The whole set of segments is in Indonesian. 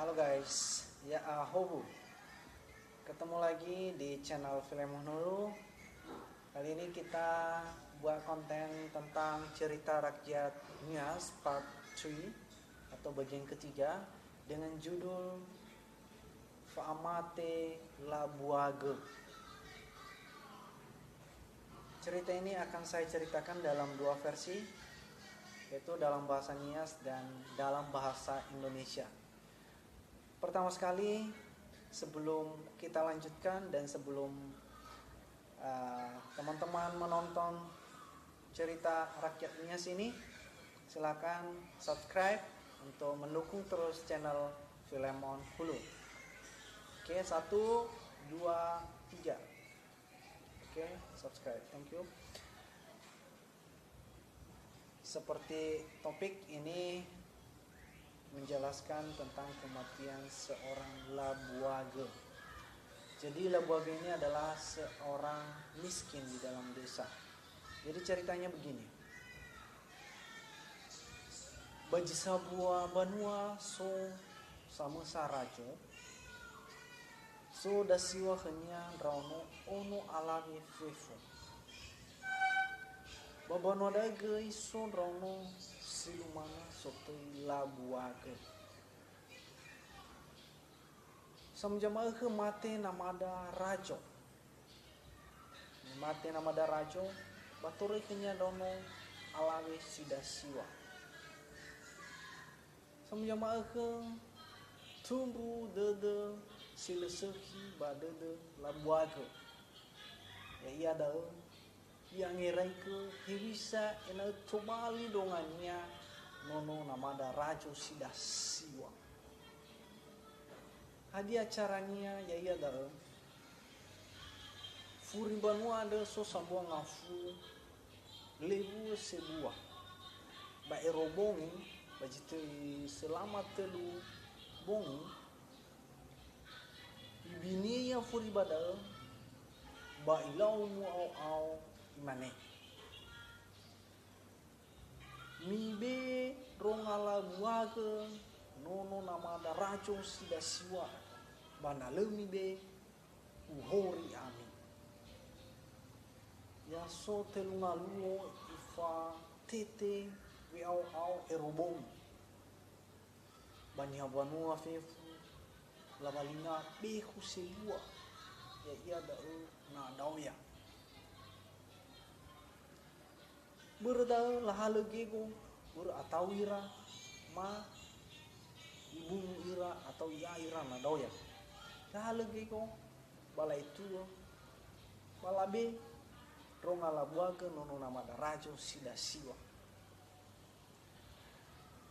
Halo guys, ya ahobu. Ketemu lagi di channel Film Nuru. Kali ini kita buat konten tentang cerita rakyat Nias Part 3 atau bagian ketiga dengan judul Faamate Labuage. Cerita ini akan saya ceritakan dalam dua versi, yaitu dalam bahasa Nias dan dalam bahasa Indonesia. Pertama sekali, sebelum kita lanjutkan dan sebelum teman-teman menonton cerita rakyat Nias ini, silakan subscribe untuk mendukung terus channel Filemon Hulu. Oke, 1, 2, 3. Oke, subscribe. Thank you. Seperti topik ini menjelaskan tentang kematian seorang Labuage. Jadi Labuage ini adalah seorang miskin di dalam desa. Jadi ceritanya begini. Baji sabua banua so sama sarajo. So dasiwa hanya rauno ono alami fefo. Babano daga iso rauno silumana soto Labuage. Samjama ke mate namada rajo. Mate namada rajo batore kenya dono alawe sidasiwa. Samjama ke tumbu dede silesehi badede Labuage. Ya iya dah yang ngirai ke hibisa ena tobali dongannya nono namada rajo sidah siwa. Hadi acaranya ya iya dah furi banua ada so sambuang ngafu lebu sebuah ba erobongi bajite selamat telu bongi ibini yang furi badal ba ilau mu au imane mibe rongala buage nono namada rajo sida siwa bana lemi be uhori ami ya so telungaluo ifa tete we au erobong banya banua fefu labalina behu sebua ya iya da na dawya berda lahala gego ber atau ira ma ibu ira atau ya ira na doya lahala gego bala itu bala be ronga Labuage nono namada rajo sida siwa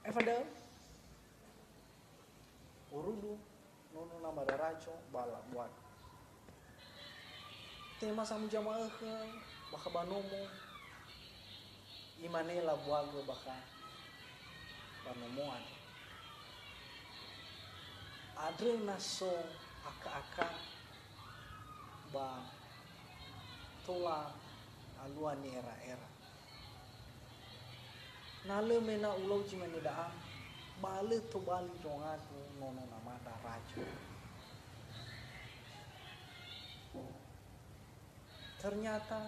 efada urudu nono namada rajo bala buat tema samu jamaah ke baka banomo imane Labuage baka panomoan adre naso aka-aka ba tola aluan ni era-era nale mena ulau cimene daa bale to bali jongaku nono namada rajo. Ternyata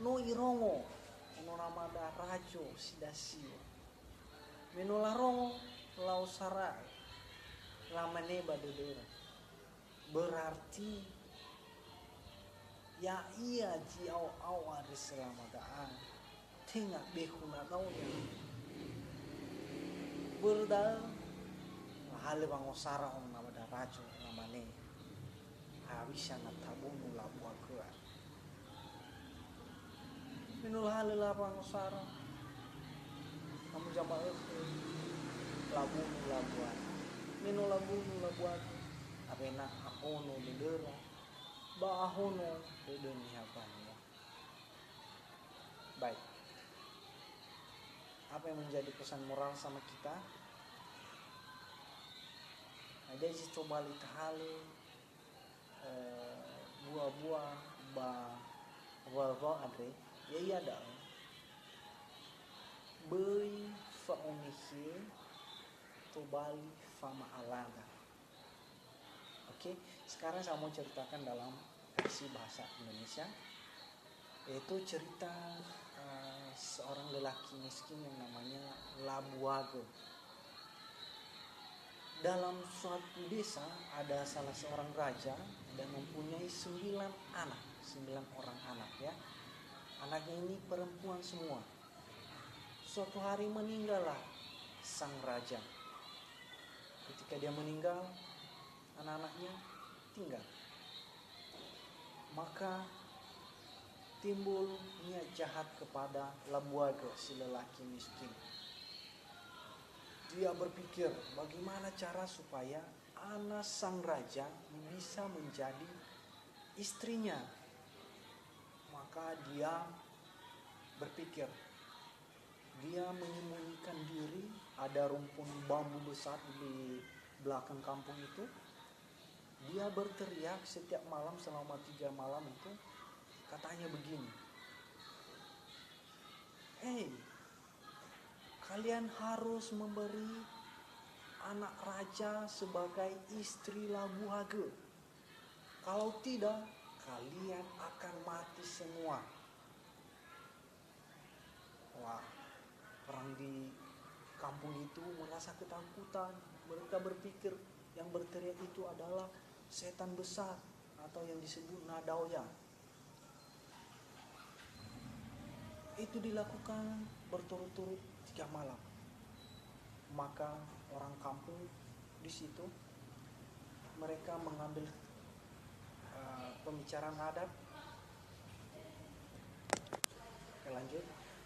no irongo ono namada rajo sidasio menola rongo lau sarai lamane badedera berarti ya iya ji au ari selamadaan tengah behuna tau ya berdal hal bangosara on namada rajo namane habisya natabunu Labuage minul halila bangosara kamu jamaah labunu Labuage minul labunu Labuage apena ahono dedera ba ahono dedeni hapanya. Baik, apa yang menjadi pesan moral sama kita? Ada sih coba lihat hal buah-buah ba walva adre ya iya dah beuy fa onisi Tobali Fama Alada. Oke, sekarang saya mau ceritakan dalam versi bahasa Indonesia, yaitu cerita seorang lelaki miskin yang namanya Labuago. Dalam suatu desa ada salah seorang raja dan mempunyai 9 anak, 9 orang anak ya. Anaknya ini perempuan semua. Suatu hari meninggallah sang raja. Ketika dia meninggal, anak-anaknya tinggal. Maka timbul niat jahat kepada Labuago, si lelaki miskin. Dia berpikir bagaimana cara supaya anak sang raja bisa menjadi istrinya. Maka dia berpikir, dia menyembunyikan diri, ada rumpun bambu besar di belakang kampung itu. Dia berteriak setiap malam selama 3 malam itu, katanya begini, "Hei, kalian harus memberi anak raja sebagai istri Labuago. Kalau tidak, kalian akan mati semua." Wah, orang di kampung itu merasa ketakutan. Mereka berpikir yang berteriak itu adalah setan besar atau yang disebut Nadauya. Itu dilakukan berturut-turut 3 malam. Maka orang kampung di situ mereka mengambil pembicaraan adat. Oke, lanjut.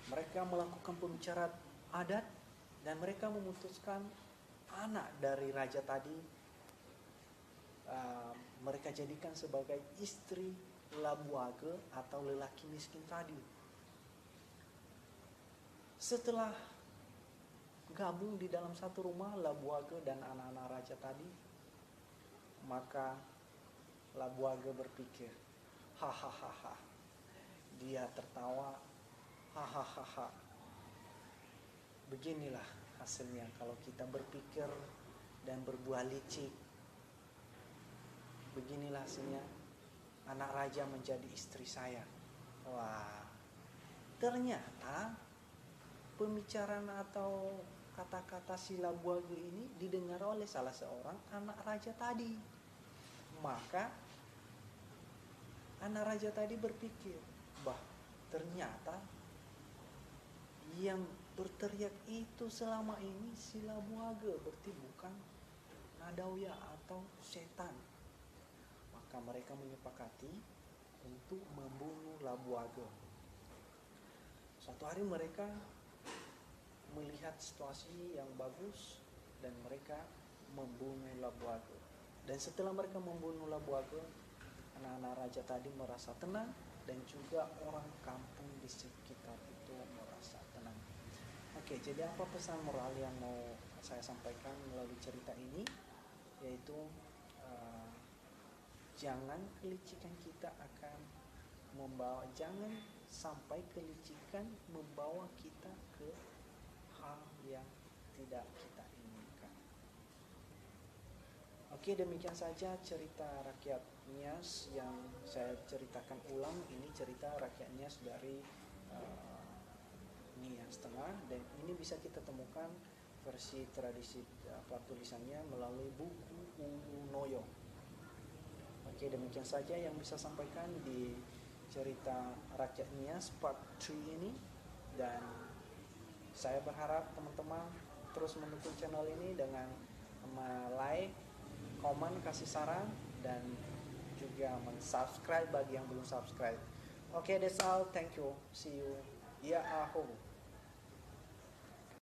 Mereka melakukan pembicaraan adat dan mereka memutuskan anak dari raja tadi mereka jadikan sebagai istri Labuago atau lelaki miskin tadi. Setelah gabung di dalam satu rumah Labuago dan anak-anak raja tadi, maka Labuago berpikir, hahaha. Dia tertawa, hahaha. Beginilah hasilnya kalau kita berpikir dan berbuat licik. Beginilah hasilnya, anak raja menjadi istri saya. Wah, ternyata pembicaraan atau kata-kata si Labuago ini didengar oleh salah seorang anak raja tadi. Maka anak raja tadi berpikir, ternyata yang berteriak itu selama ini si Labuago, berarti bukan Nadauya atau setan. Maka mereka menyepakati untuk membunuh Labuago. Suatu hari mereka melihat situasi yang bagus dan mereka membunuh Labuago. Dan setelah mereka membunuh Labuago, anak-anak raja tadi merasa tenang dan juga orang kampung di sekitar itu merasa tenang. Oke, jadi apa pesan moral yang mau saya sampaikan melalui cerita ini? Yaitu jangan kelicikan kita akan jangan sampai kelicikan membawa kita ke hal yang tidak kita inginkan. Oke, demikian saja cerita rakyat Nias yang saya ceritakan ulang. Ini cerita rakyat Nias dari Nias Tengah, dan ini bisa kita temukan versi tradisi tulisannya melalui buku Ulu Noyo. Oke, demikian saja yang bisa sampaikan di cerita rakyat Nias part 3 ini, dan saya berharap teman-teman terus mendukung channel ini dengan like, komen, kasih saran, dan juga subscribe bagi yang belum subscribe. Oke, that's all. Thank you. See you. Ya,